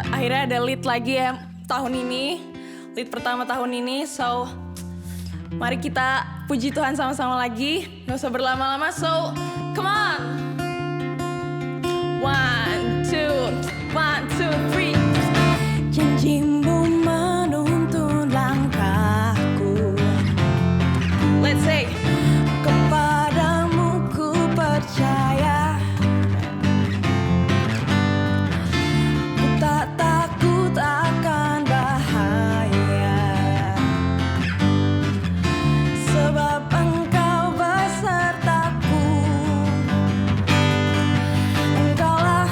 akhirnya ada lead lagi ya tahun ini, lead pertama tahun ini. So mari kita puji Tuhan sama-sama lagi, gak usah berlama-lama. So come on, 1, 2, 3. Janjimu menuntun langkahku. Let's say, kepadamu ku percaya. Ku tak takut akan bahaya, sebab Engkau besertaku. Engkaulah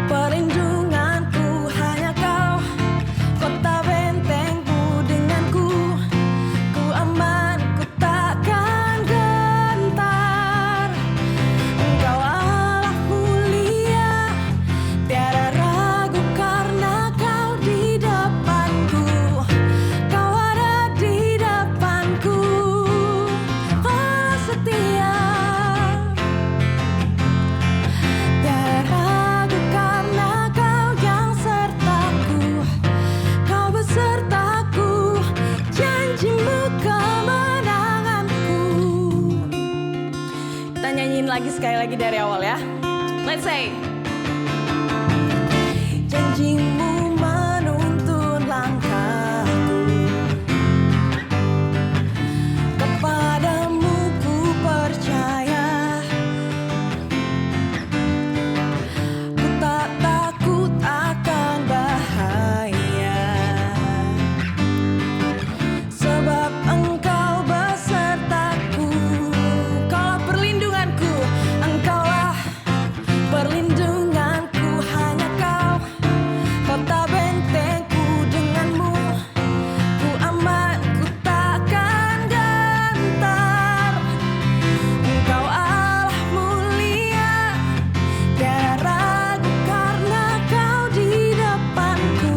perlindunganku, hanya Kau kota bentengku. Denganku ku aman, ku takkan gentar. Engkau Allah mulia, tiada ragu karena Kau di depanku. Kau ada di depanku, Allah setia. Tiada ragu karena Kau yang sertaku. Kau besertaku, janjimu kemenanganku. Kita nyanyiin lagi sekali lagi dari awal ya. Let's say, janjimu menuntun langkahku. Kepadamu ku percaya. Ku tak takut akan bahaya, sebab Engkau besertaku. Kaulah perlindunganku, Engkaulah perlindunganku, hanya Kau kota bentengku. Denganmu ku aman, ku takkan gentar. Engkau Allah mulia, tiada ragu karena Kau di depanku.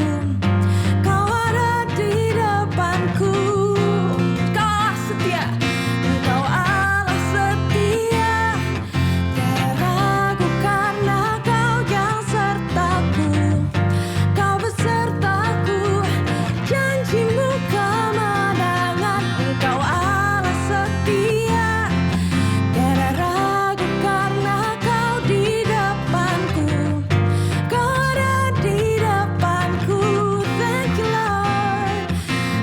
Kau ada di depanku, Kau Allah setia. Engkau Allah setia, tiada ragu karena Kau yang sertaku. Kau besertaku, janjimu kemenangan. Engkau Allah setia, tiada ragu karena Kau di depanku. Kau ada di depanku. Thank you Lord.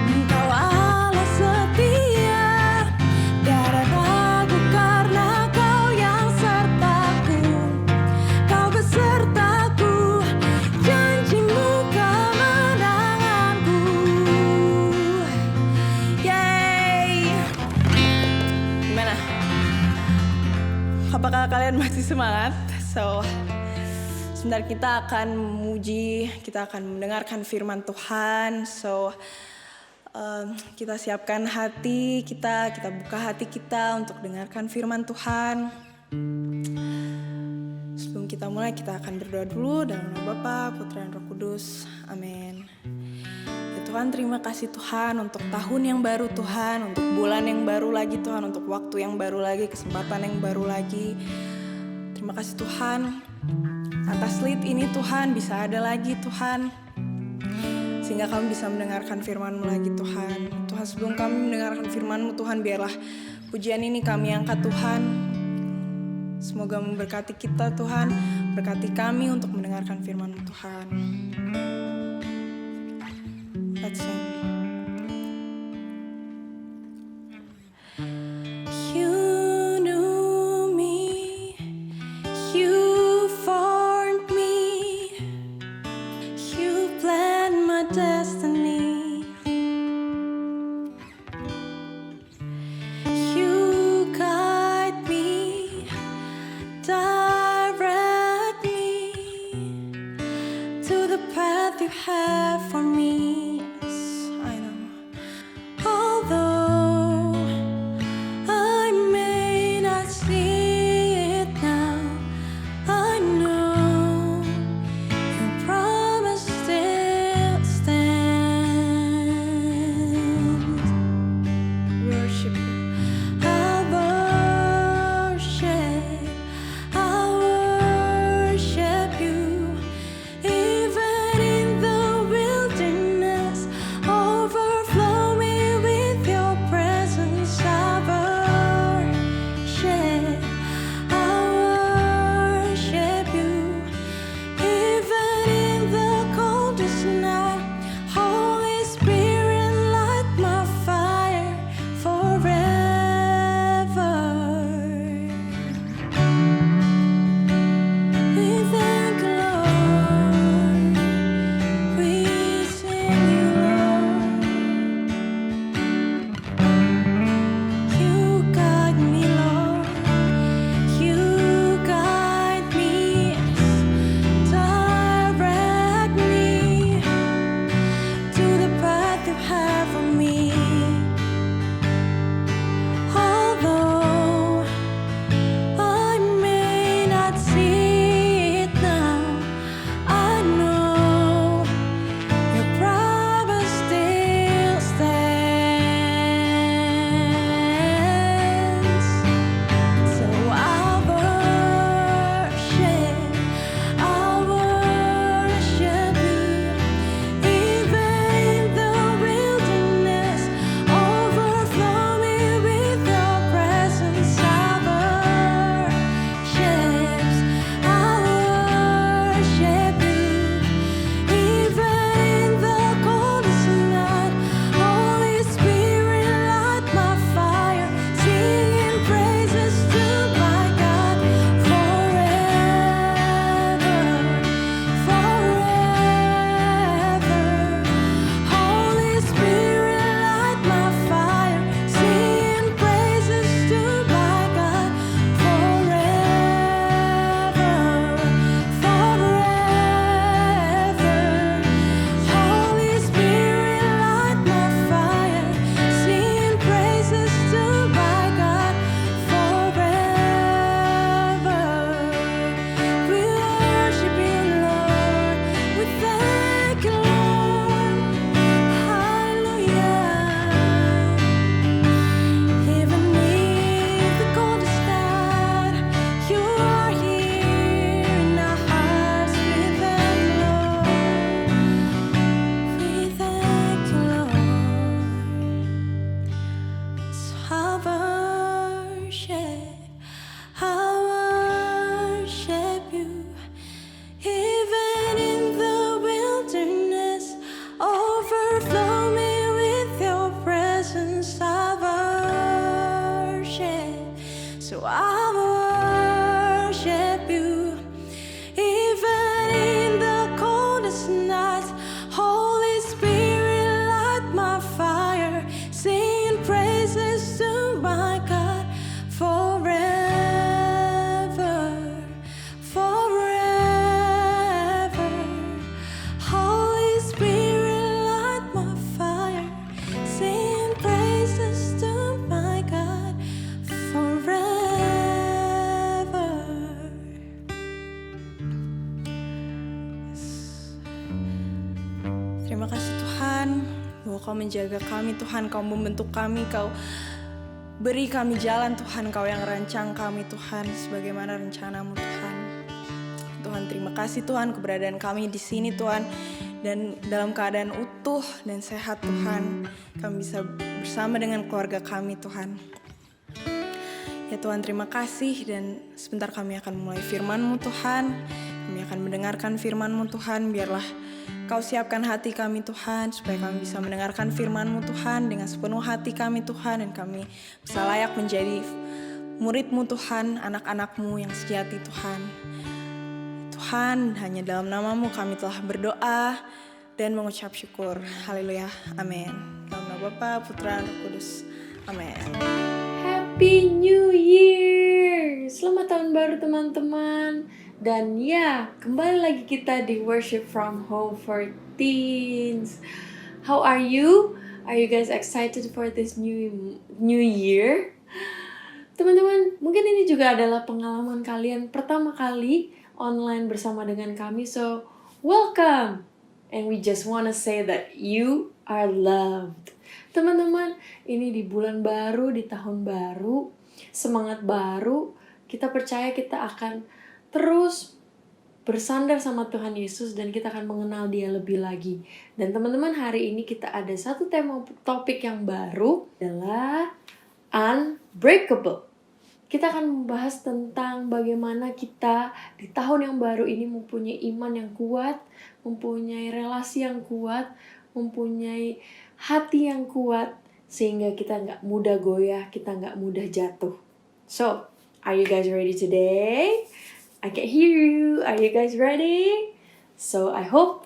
Engkau Allah setia, tiada ragu karena Kau yang sertaku. Kau besertaku, janjimu kemenanganku. Yeay. Gimana? Apakah kalian masih semangat? So, sebentar kita akan memuji, kita akan mendengarkan firman Tuhan. So, kita siapkan hati kita buka hati kita untuk dengarkan firman Tuhan. Sebelum kita mulai, kita akan berdoa dulu dalam nama Bapa, Putra, dan Roh Kudus. Amin. Ya Tuhan, terima kasih Tuhan untuk tahun yang baru Tuhan, untuk bulan yang baru lagi Tuhan, untuk waktu yang baru lagi, kesempatan yang baru lagi. Terima kasih Tuhan atas lead ini Tuhan, bisa ada lagi Tuhan, sehingga kami bisa mendengarkan firman-Mu lagi Tuhan. Tuhan, sebelum kami mendengarkan firman-Mu Tuhan, biarlah pujian ini kami angkat Tuhan. Semoga memberkati kita Tuhan, berkati kami untuk mendengarkan firman-Mu Tuhan. Let's sing. You knew me, you formed me, you planned my destiny. You guide me, direct me to the path you have for me. Yes. overflow me with your presence of worship. So I worship you, even in the coldest nights. Holy Spirit, light my fire, sing praises to my God forever, forever. Holy Spirit, light my fire, sing praises to my God forever. Terima kasih Tuhan, bahwa Kau menjaga kami Tuhan, Kau membentuk kami, Kau beri kami jalan Tuhan, Kau yang rancang kami Tuhan, sebagaimana rencana-Mu Tuhan. Tuhan, terima kasih Tuhan, keberadaan kami di sini Tuhan, dan dalam keadaan utuh dan sehat Tuhan, kami bisa bersama dengan keluarga kami Tuhan. Ya Tuhan, terima kasih, dan sebentar kami akan mulai firman-Mu Tuhan. Kami akan mendengarkan firman-Mu Tuhan. Biarlah Kau siapkan hati kami Tuhan, supaya kami bisa mendengarkan firman-Mu Tuhan dengan sepenuh hati kami Tuhan, dan kami bisa layak menjadi murid-Mu Tuhan, anak-anak-Mu yang sejati Tuhan. Tuhan, hanya dalam nama-Mu kami telah berdoa dan mengucap syukur. Haleluya, amin. Dalam nama Bapa, Putra, dan Roh Kudus, amin. Happy New Year! Selamat tahun baru teman-teman. Dan ya, kembali lagi kita di Worship from Home for Teens. How are you? Are you guys excited for this new year? Teman-teman, mungkin ini juga adalah pengalaman kalian pertama kali online bersama dengan kami. So, welcome! And we just wanna say that you are loved. Teman-teman, ini di bulan baru, di tahun baru, semangat baru, kita percaya kita akan terus bersandar sama Tuhan Yesus dan kita akan mengenal Dia lebih lagi. Dan teman-teman, hari ini kita ada satu tema topik yang baru, adalah unbreakable. Kita akan membahas tentang bagaimana kita di tahun yang baru ini mempunyai iman yang kuat, mempunyai relasi yang kuat, mempunyai hati yang kuat, sehingga kita nggak mudah goyah, kita nggak mudah jatuh. So, are you guys ready today? I can hear you. Are you guys ready? So, I hope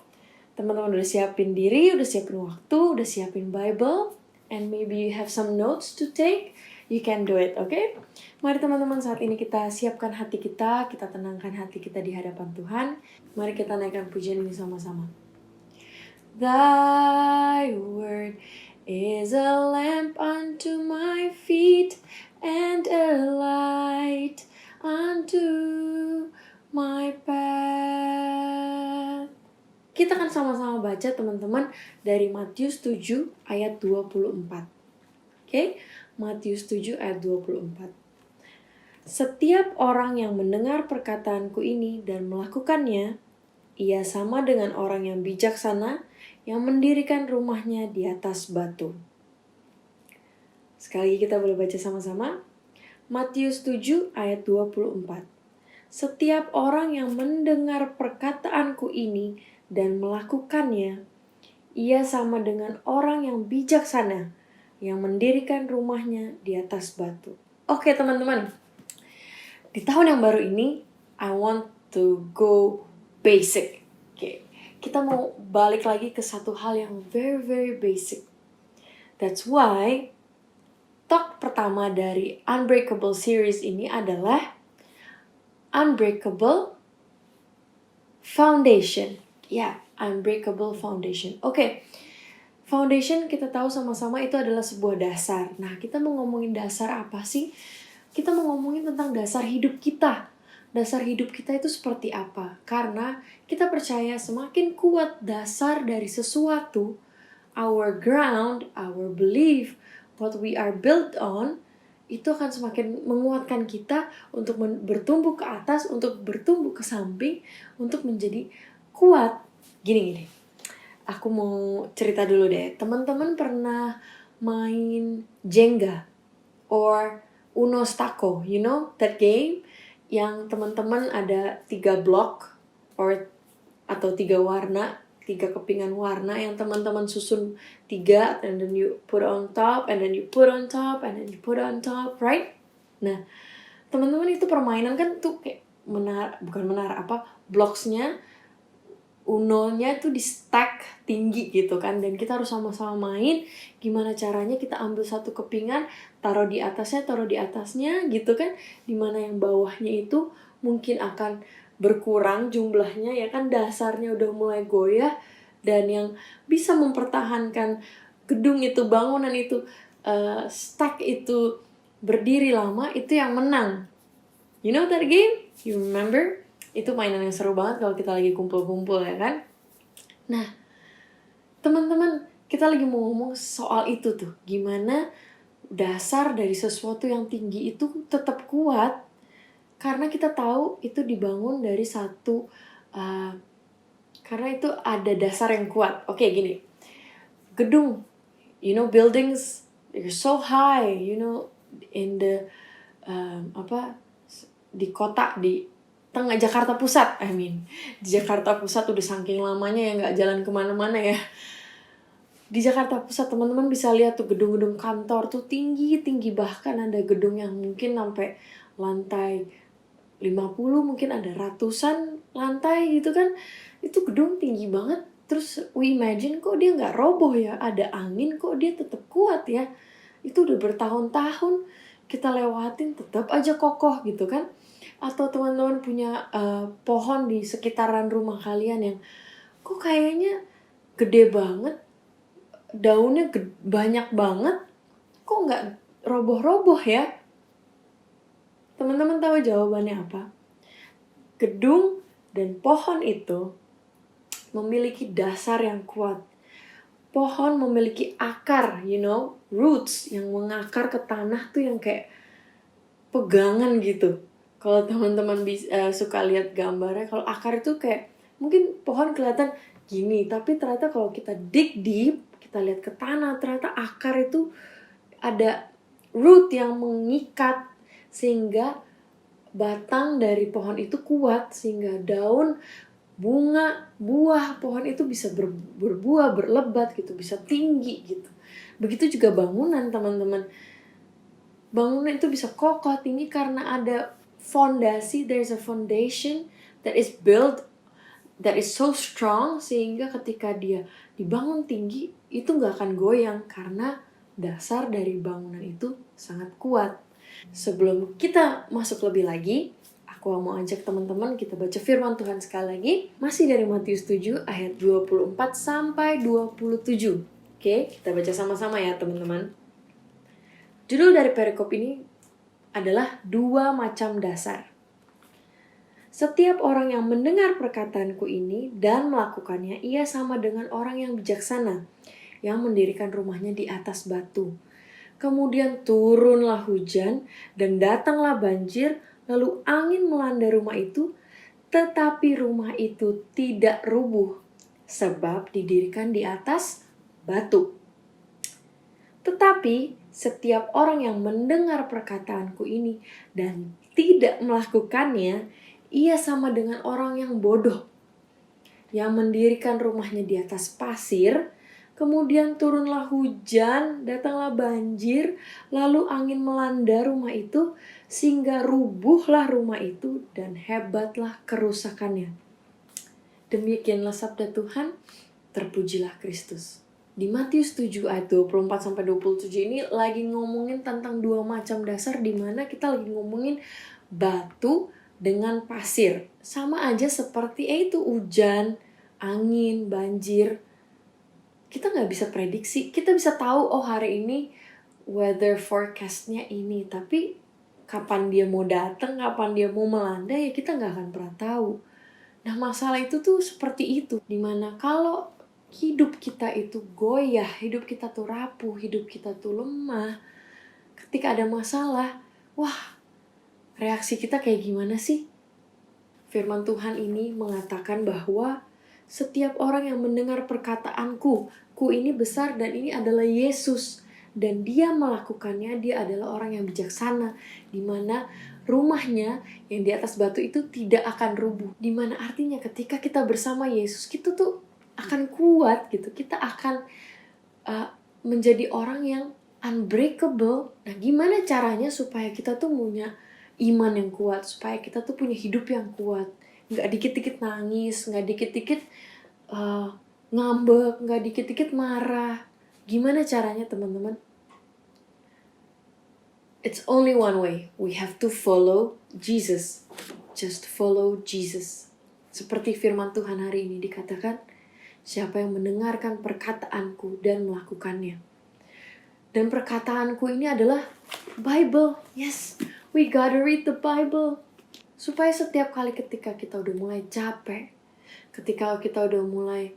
teman-teman udah siapin diri, udah siapin waktu, udah siapin Bible, and maybe you have some notes to take. You can do it, okay? Mari teman-teman, saat ini kita siapkan hati kita tenangkan hati kita di hadapan Tuhan. Mari kita naikkan pujian ini sama-sama. Thy word is a lamp unto my feet and a light unto my path. Kita akan sama-sama baca teman-teman dari Matius 7 ayat 24. Oke? Matius 7 ayat 24. Setiap orang yang mendengar perkataanku ini dan melakukannya, ia sama dengan orang yang bijaksana yang mendirikan rumahnya di atas batu. Sekali lagi kita boleh baca sama-sama. Matius 7 ayat 24. Setiap orang yang mendengar perkataanku ini dan melakukannya, ia sama dengan orang yang bijaksana yang mendirikan rumahnya di atas batu. Oke teman-teman, di tahun yang baru ini, I want to go basic. Oke, kita mau balik lagi ke satu hal yang very very basic. That's why talk pertama dari Unbreakable series ini adalah Unbreakable Foundation. Ya, Unbreakable Foundation. Oke, foundation kita tahu sama-sama itu adalah sebuah dasar. Nah, kita mau ngomongin dasar apa sih? Kita mau ngomongin tentang dasar hidup kita. Dasar hidup kita itu seperti apa? Karena kita percaya semakin kuat dasar dari sesuatu, our ground, our belief, what we are built on, itu akan semakin menguatkan kita untuk bertumbuh ke atas, untuk bertumbuh ke samping, untuk menjadi kuat. Gini. Aku mau cerita dulu deh. Teman-teman pernah main Jenga or Uno Stako, you know that game? Yang teman-teman ada 3 blok atau 3 warna, 3 3 kepingan warna yang teman-teman susun 3, and then you put on top, and then you put on top, and then you put on top, right? Nah, teman-teman itu permainan kan tuh kayak blocksnya, unonya tuh di stack tinggi gitu kan, dan kita harus sama-sama main gimana caranya kita ambil satu kepingan, taruh di atasnya gitu kan, dimana yang bawahnya itu mungkin akan berkurang jumlahnya ya kan, dasarnya udah mulai goyah, dan yang bisa mempertahankan gedung itu, bangunan itu, stack itu berdiri lama, itu yang menang. You know that game? You remember? Itu mainan yang seru banget kalau kita lagi kumpul-kumpul ya kan. Nah, teman-teman, kita lagi mau ngomong soal itu tuh, gimana dasar dari sesuatu yang tinggi itu tetap kuat, karena kita tahu itu dibangun dari satu, karena itu ada dasar yang kuat. Oke, gini, gedung, you know, buildings, they're so high, you know, in the, di kota, di tengah Jakarta Pusat, di Jakarta Pusat udah saking lamanya ya nggak jalan kemana-mana ya. Di Jakarta Pusat teman-teman bisa lihat tuh gedung-gedung kantor tuh tinggi-tinggi, bahkan ada gedung yang mungkin sampai lantai 50, mungkin ada ratusan lantai gitu kan. Itu gedung tinggi banget. Terus we imagine kok dia nggak roboh ya, ada angin kok dia tetap kuat ya. Itu udah bertahun-tahun kita lewatin tetap aja kokoh gitu kan. Atau teman-teman punya pohon di sekitaran rumah kalian yang kok kayaknya gede banget, daunnya banyak banget, kok nggak roboh-roboh ya? Teman-teman tahu jawabannya apa? Gedung dan pohon itu memiliki dasar yang kuat. Pohon memiliki akar, you know, roots yang mengakar ke tanah tuh yang kayak pegangan gitu. Kalau teman-teman suka lihat gambarnya, kalau akar itu kayak mungkin pohon kelihatan gini, tapi ternyata kalau kita dig deep, kita lihat ke tanah, ternyata akar itu ada root yang mengikat sehingga batang dari pohon itu kuat, sehingga daun, bunga, buah pohon itu bisa berbuah, berlebat gitu, bisa tinggi gitu. Begitu juga bangunan, teman-teman. Bangunan itu bisa kokoh, tinggi karena ada fondasi, there's a foundation that is built, that is so strong, sehingga ketika dia dibangun tinggi, itu gak akan goyang karena dasar dari bangunan itu sangat kuat. Sebelum kita masuk lebih lagi, aku mau ajak teman-teman kita baca firman Tuhan sekali lagi, masih dari Matius 7 ayat 24 sampai 27. Oke, kita baca sama-sama ya teman-teman. Judul dari perikop ini adalah 2 macam dasar. Setiap orang yang mendengar perkataanku ini dan melakukannya, ia sama dengan orang yang bijaksana, yang mendirikan rumahnya di atas batu. Kemudian turunlah hujan dan datanglah banjir, lalu angin melanda rumah itu, tetapi rumah itu tidak rubuh, sebab didirikan di atas batu. Tetapi setiap orang yang mendengar perkataanku ini dan tidak melakukannya, ia sama dengan orang yang bodoh, yang mendirikan rumahnya di atas pasir. Kemudian turunlah hujan, datanglah banjir, lalu angin melanda rumah itu, sehingga rubuhlah rumah itu dan hebatlah kerusakannya. Demikianlah sabda Tuhan, terpujilah Kristus. Di Matius 7 ayat 24-27 ini lagi ngomongin tentang 2 macam dasar, di mana kita lagi ngomongin batu dengan pasir. Sama aja seperti itu, hujan, angin, banjir. Kita gak bisa prediksi, kita bisa tahu oh hari ini weather forecastnya ini, tapi kapan dia mau datang, kapan dia mau melanda ya kita gak akan pernah tahu. Nah masalah itu tuh seperti itu, dimana kalau hidup kita itu goyah, hidup kita tuh rapuh, hidup kita tuh lemah, ketika ada masalah, wah reaksi kita kayak gimana sih? Firman Tuhan ini mengatakan bahwa setiap orang yang mendengar perkataanku, ku ini besar dan ini adalah Yesus, dan dia melakukannya, dia adalah orang yang bijaksana, di mana rumahnya yang di atas batu itu tidak akan rubuh. Di mana artinya ketika kita bersama Yesus, kita tuh akan kuat gitu. Kita akan menjadi orang yang unbreakable. Nah, gimana caranya supaya kita tuh punya iman yang kuat, supaya kita tuh punya hidup yang kuat, nggak dikit-dikit nangis, nggak dikit-dikit ngambek, nggak dikit-dikit marah. Gimana caranya, teman-teman? It's only one way. We have to follow Jesus. Just follow Jesus. Seperti firman Tuhan hari ini dikatakan, siapa yang mendengarkan perkataanku dan melakukannya. Dan perkataanku ini adalah Bible. Yes, we gotta read the Bible. Supaya setiap kali ketika kita udah mulai capek, ketika kita udah mulai,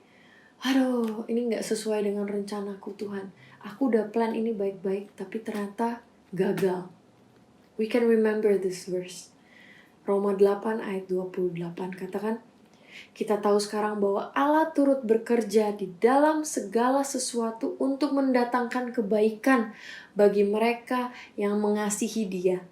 aduh ini gak sesuai dengan rencanaku Tuhan. Aku udah plan ini baik-baik, tapi ternyata gagal. We can remember this verse. Roma 8 ayat 28 katakan, kita tahu sekarang bahwa Allah turut bekerja di dalam segala sesuatu untuk mendatangkan kebaikan bagi mereka yang mengasihi Dia,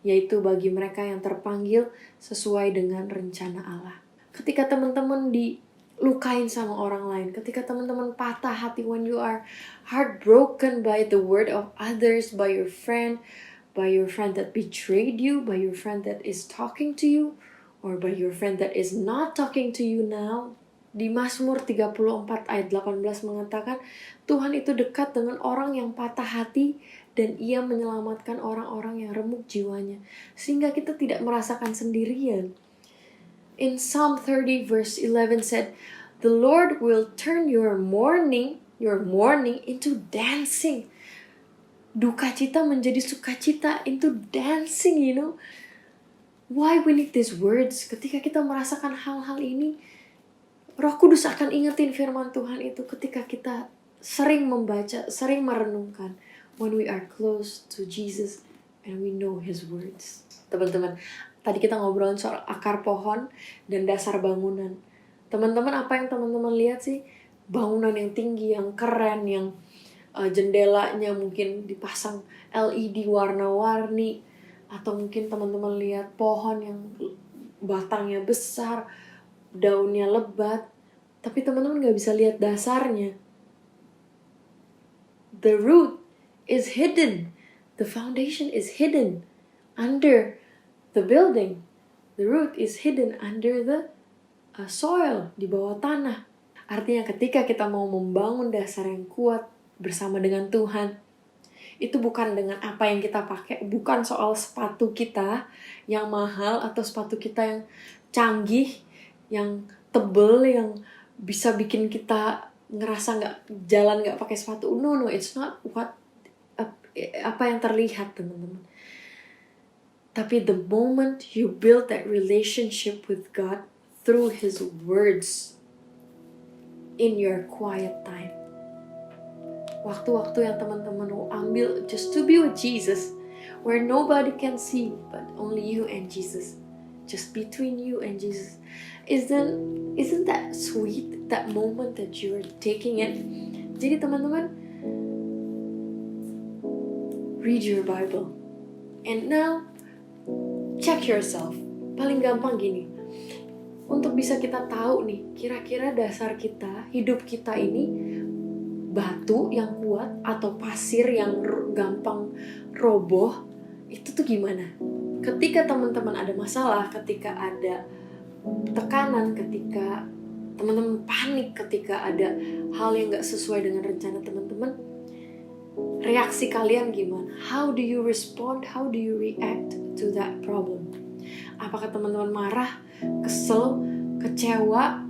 yaitu bagi mereka yang terpanggil sesuai dengan rencana Allah. Ketika teman-teman dilukain sama orang lain, ketika teman-teman patah hati, when you are heartbroken by the word of others, by your friend that betrayed you, by your friend that is talking to you, or by your friend that is not talking to you now. Di Mazmur 34 ayat 18 mengatakan, Tuhan itu dekat dengan orang yang patah hati dan Ia menyelamatkan orang-orang yang remuk jiwanya, sehingga kita tidak merasakan sendirian. In Psalm 30 verse 11 said, the Lord will turn your mourning into dancing. Duka cita menjadi sukacita, into dancing, you know. Why we need these words? Ketika kita merasakan hal-hal ini, Roh Kudus akan ingetin firman Tuhan itu ketika kita sering membaca, sering merenungkan. When we are close to Jesus and we know His words. Teman-teman, tadi kita ngobrolin soal akar pohon dan dasar bangunan. Teman-teman, apa yang teman-teman lihat sih? Bangunan yang tinggi, yang keren, yang jendelanya mungkin dipasang LED warna-warni. Atau mungkin teman-teman lihat pohon yang batangnya besar, daunnya lebat, tapi teman-teman gak bisa lihat dasarnya. The root is hidden. The foundation is hidden under the building. The root is hidden under the soil, di bawah tanah. Artinya ketika kita mau membangun dasar yang kuat bersama dengan Tuhan, itu bukan dengan apa yang kita pakai, bukan soal sepatu kita yang mahal atau sepatu kita yang canggih, yang tebel, yang bisa bikin kita ngerasa jalan nggak pakai sepatu. No, it's not apa yang terlihat, teman-teman. Tapi the moment you build that relationship with God through His words in your quiet time, waktu-waktu yang teman-teman mau ambil just to be with Jesus, where nobody can see but only you and Jesus, just between you and Jesus. Isn't that sweet, that moment that you're taking it? Jadi teman-teman, read your Bible and now check yourself. Paling gampang gini, untuk bisa kita tahu nih, kira-kira dasar kita, hidup kita ini batu yang kuat atau pasir yang gampang roboh, itu tuh gimana? Ketika teman-teman ada masalah, ketika ada tekanan, ketika teman-teman panik, ketika ada hal yang gak sesuai dengan rencana teman-teman, reaksi kalian gimana? How do you respond? How do you react to that problem? Apakah teman-teman marah, kesel, kecewa,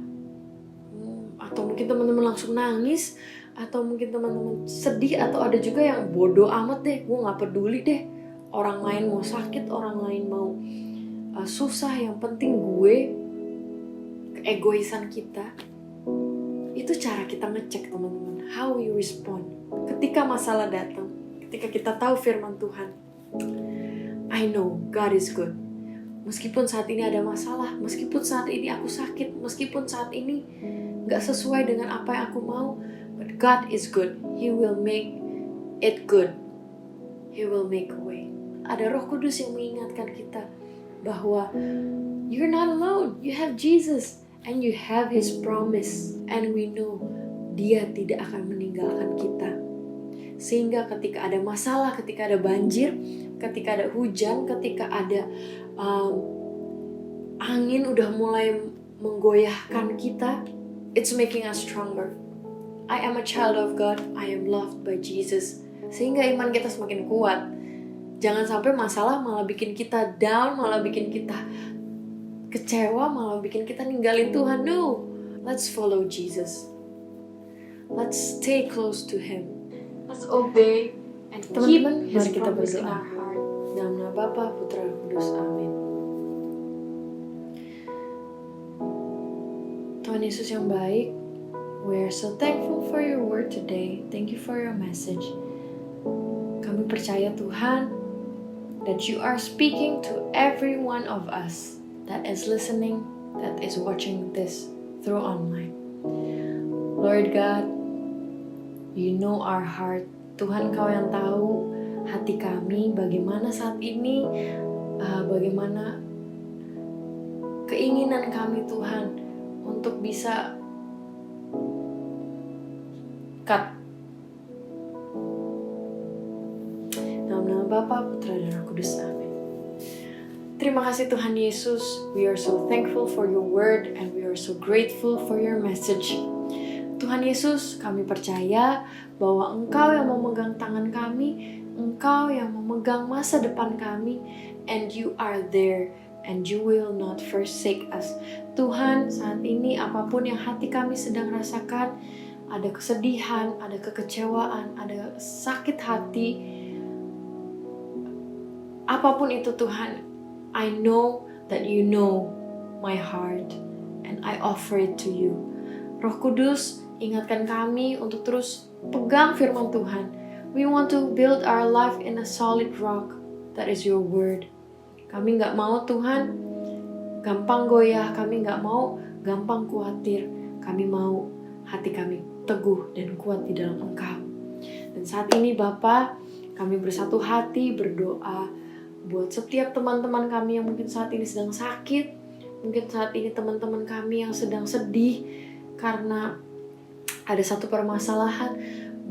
atau mungkin teman-teman langsung nangis, atau mungkin teman-teman sedih, atau ada juga yang bodoh amat deh, gue gak peduli deh orang lain mau sakit, orang lain mau susah, yang penting gue. Keegoisan kita itu cara kita ngecek, teman-teman, how we respond ketika masalah datang, ketika kita tahu firman Tuhan. I know God is good. Meskipun saat ini ada masalah, meskipun saat ini aku sakit, meskipun saat ini gak sesuai dengan apa yang aku mau, but God is good. He will make it good. He will make a way. Ada Roh Kudus yang mengingatkan kita bahwa you're not alone. You have Jesus. And you have His promise. And we know Dia tidak akan meninggalkan kita. Sehingga ketika ada masalah, ketika ada banjir, ketika ada hujan, ketika ada angin udah mulai menggoyahkan kita, it's making us stronger. I am a child of God, I am loved by Jesus. Sehingga iman kita semakin kuat. Jangan sampai masalah malah bikin kita down, malah bikin kita kecewa, malah bikin kita ninggalin Tuhan. No, let's follow Jesus. Let's stay close to Him. Let's obey and keep His promise in our heart. Dalam nama Bapa, Putra, dan Kudus. Amin. Tuhan Yesus yang baik, we are so thankful for your word today. Thank you for your message. Kami percaya Tuhan, that you are speaking to every one of us that is listening, that is watching this through online. Lord God, you know our heart. Tuhan, Kau yang tahu hati kami bagaimana saat ini, bagaimana keinginan kami Tuhan untuk bisa dalam nama Bapa, Putra, dan Roh Kudus. Amin. Terima kasih Tuhan Yesus. We are so thankful for your word and we are so grateful for your message. Tuhan Yesus, kami percaya bahwa Engkau yang memegang tangan kami, Engkau yang memegang masa depan kami, and you are there and you will not forsake us. Tuhan, saat ini apapun yang hati kami sedang rasakan, ada kesedihan, ada kekecewaan, ada sakit hati, apapun itu Tuhan, I know that you know my heart and I offer it to you. Roh Kudus, ingatkan kami untuk terus pegang firman Tuhan. We want to build our life in a solid rock, that is your word. Kami gak mau Tuhan gampang goyah, kami gak mau gampang khawatir. Kami mau hati kami teguh dan kuat di dalam Engkau. Dan saat ini Bapa, kami bersatu hati berdoa buat setiap teman-teman kami yang mungkin saat ini sedang sakit, mungkin saat ini teman-teman kami yang sedang sedih karena ada satu permasalahan,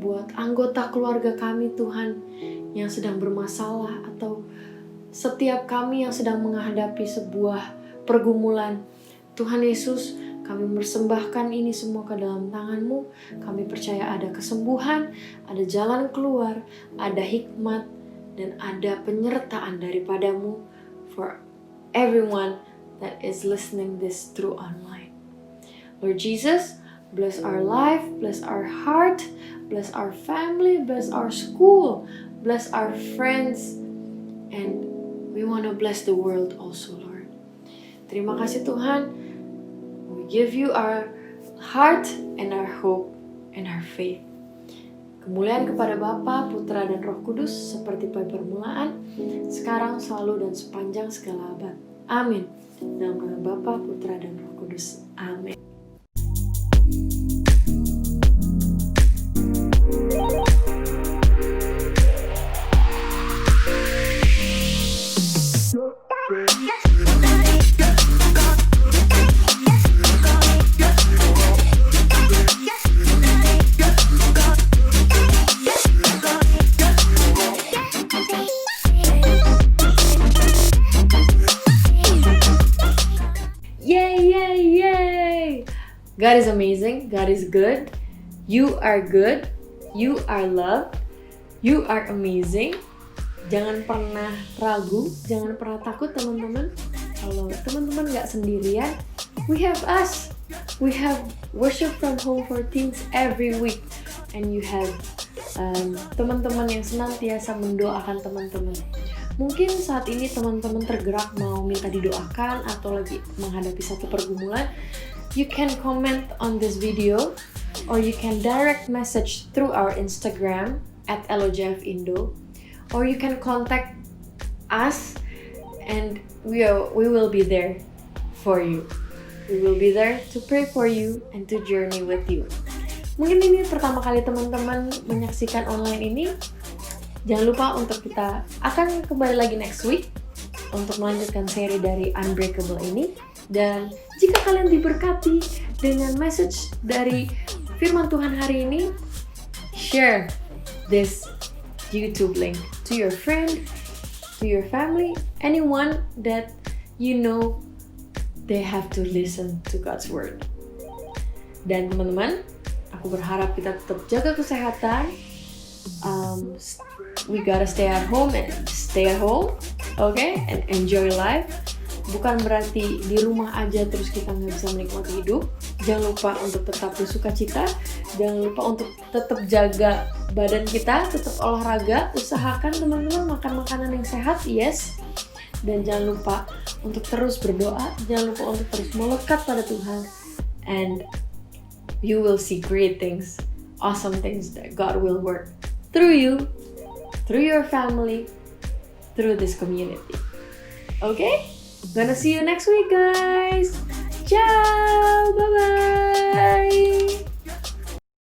buat anggota keluarga kami Tuhan yang sedang bermasalah, atau setiap kami yang sedang menghadapi sebuah pergumulan. Tuhan Yesus, kami mempersembahkan ini semua ke dalam tangan-Mu. Kami percaya ada kesembuhan, ada jalan keluar, ada hikmat, dan ada penyertaan daripada-Mu for everyone that is listening this through online. Lord Jesus, bless our life, bless our heart, bless our family, bless our school, bless our friends, and we want to bless the world also, Lord. Terima kasih Tuhan. We give you our heart and our hope and our faith. Kemuliaan kepada Bapa, Putra, dan Roh Kudus seperti pada permulaan, sekarang, selalu, dan sepanjang segala abad. Amin. Dalam nama Bapa, Putra, dan Roh Kudus. Amin. God is amazing. God is good. You are good. You are loved. You are amazing. Jangan pernah ragu, jangan pernah takut teman-teman. Kalau teman-teman gak sendirian, we have us. We have worship from home for teens every week. And you have teman-teman yang senantiasa mendoakan teman-teman. Mungkin saat ini teman-teman tergerak mau minta didoakan atau lagi menghadapi satu pergumulan. You can comment on this video or you can direct message through our Instagram @LOJFindo, or you can contact us and we will be there for you. We will be there to pray for you and to journey with you. Mungkin ini pertama kali teman-teman menyaksikan online ini. Jangan lupa untuk kita akan kembali lagi next week untuk melanjutkan seri dari Unbreakable ini. Dan jika kalian diberkati dengan message dari firman Tuhan hari ini, share this YouTube link to your friend, to your family, anyone that you know they have to listen to God's word. Dan teman-teman, aku berharap kita tetap jaga kesehatan. We gotta stay at home, okay? And enjoy life. Bukan berarti di rumah aja terus kita nggak bisa menikmati hidup. Jangan lupa untuk tetap bersuka cita. Jangan lupa untuk tetap jaga badan kita, tetap olahraga. Usahakan teman-teman makan makanan yang sehat, yes. Dan jangan lupa untuk terus berdoa. Jangan lupa untuk terus melekat pada Tuhan. And you will see great things, awesome things that God will work through you, through your family, through this community. Okay? Gonna see you next week, guys. Ciao!